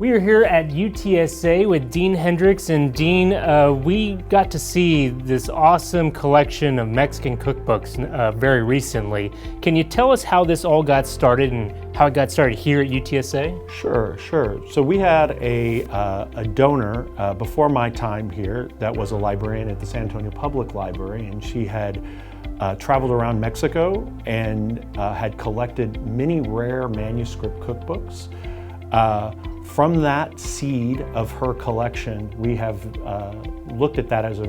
We are here at UTSA with Dean Hendrix, and Dean, we got to see this awesome collection of Mexican cookbooks very recently. Can you tell us how this all got started and how it got started here at UTSA? Sure. So we had a donor before my time here that was a librarian at the San Antonio Public Library, and she had traveled around Mexico and had collected many rare manuscript cookbooks. From that seed of her collection, we have looked at that as a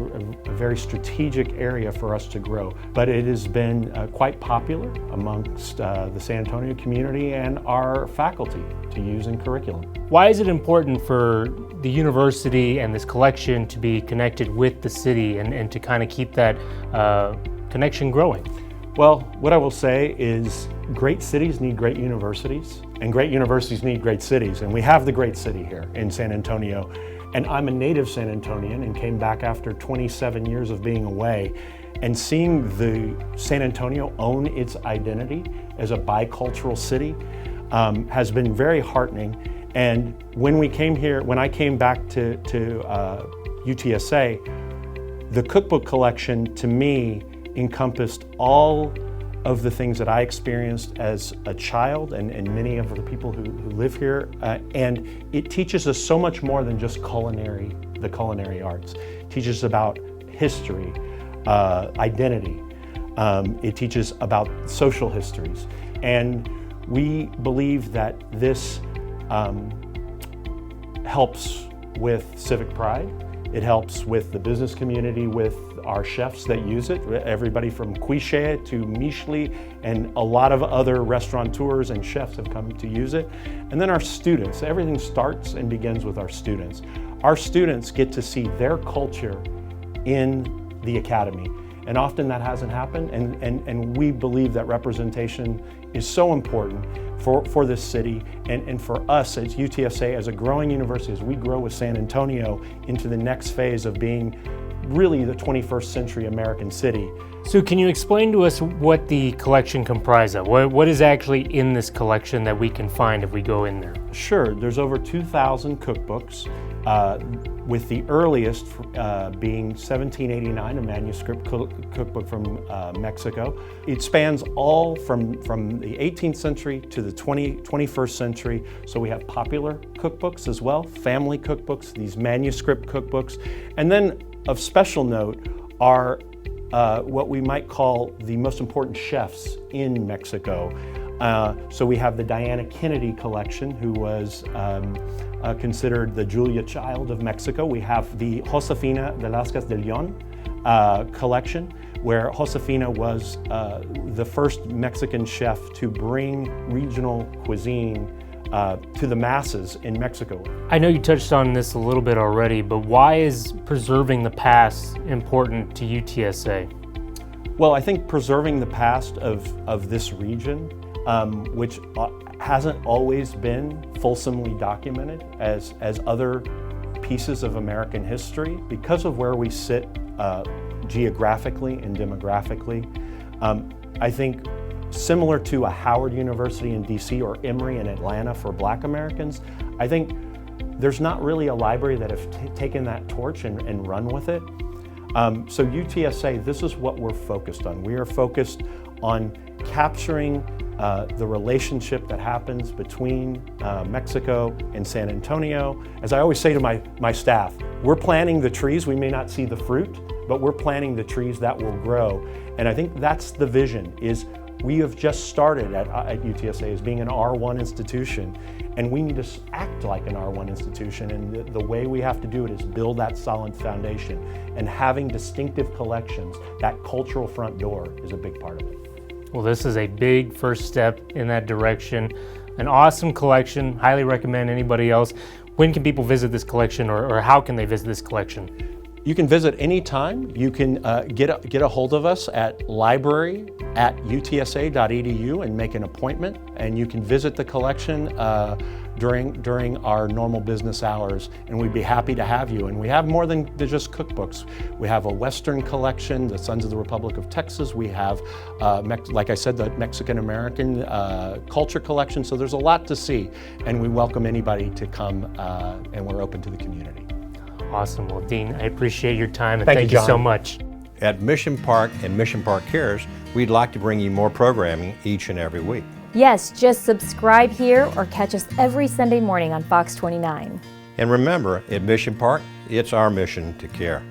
very strategic area for us to grow. But it has been quite popular amongst the San Antonio community and our faculty to use in curriculum. Why is it important for the university and this collection to be connected with the city and to kind of keep that connection growing? Well, what I will say is great cities need great universities, and great universities need great cities, and we have the great city here in San Antonio. And I'm a native San Antonian and came back after 27 years of being away, and seeing the San Antonio own its identity as a bicultural city has been very heartening. And when I came back to UTSA, the cookbook collection to me encompassed all of the things that I experienced as a child and many of the people who live here. And it teaches us so much more than just the culinary arts. It teaches about history, identity. It teaches about social histories. And we believe that this helps with civic pride. It helps with the business community, with our chefs that use it, everybody from Quiche to Michelin, and a lot of other restaurateurs and chefs have come to use it. And then our students, everything starts and begins with our students. Our students get to see their culture in the academy. And often that hasn't happened, and we believe that representation is so important for this city and for us as UTSA, as a growing university, as we grow with San Antonio into the next phase of being really the 21st century American city. So can you explain to us what the collection comprises of? What is actually in this collection that we can find if we go in there? Sure, there's over 2,000 cookbooks, with the earliest being 1789, a manuscript cookbook from Mexico. It spans all from the 18th century to the 21st century. So we have popular cookbooks as well, family cookbooks, these manuscript cookbooks. And then of special note are what we might call the most important chefs in Mexico. So we have the Diana Kennedy collection, who was considered the Julia Child of Mexico. We have the Josefina Velázquez de León collection, where Josefina was the first Mexican chef to bring regional cuisine to the masses in Mexico. I know you touched on this a little bit already, but why is preserving the past important to UTSA? Well, I think preserving the past of this region, which hasn't always been fulsomely documented as other pieces of American history, because of where we sit geographically and demographically. I think similar to a Howard University in DC or Emory in Atlanta for Black Americans, I think there's not really a library that have taken that torch and run with it. So UTSA, this is what we're focused on. We are focused on capturing the relationship that happens between Mexico and San Antonio. As I always say to my staff, we're planting the trees. We may not see the fruit, but we're planting the trees that will grow. And I think that's the vision, is we have just started at UTSA as being an R1 institution, and we need to act like an R1 institution, and the way we have to do it is build that solid foundation, and having distinctive collections, that cultural front door, is a big part of it. Well, this is a big first step in that direction. An awesome collection, highly recommend anybody else. When can people visit this collection, or how can they visit this collection? You can visit anytime. You can get a hold of us at library@utsa.edu and make an appointment. And you can visit the collection during our normal business hours, and we'd be happy to have you. And we have more than just cookbooks. We have a Western collection, the Sons of the Republic of Texas. We have, like I said, the Mexican American culture collection. So there's a lot to see, and we welcome anybody to come, and we're open to the community. Awesome. Well, Dean, I appreciate your time, and Thank you, thank you so John. much. At Mission Park and Mission Park Cares, we'd like to bring you more programming each and every week. Yes, just subscribe here or catch us every Sunday morning on Fox 29. And remember, at Mission Park, it's our mission to care.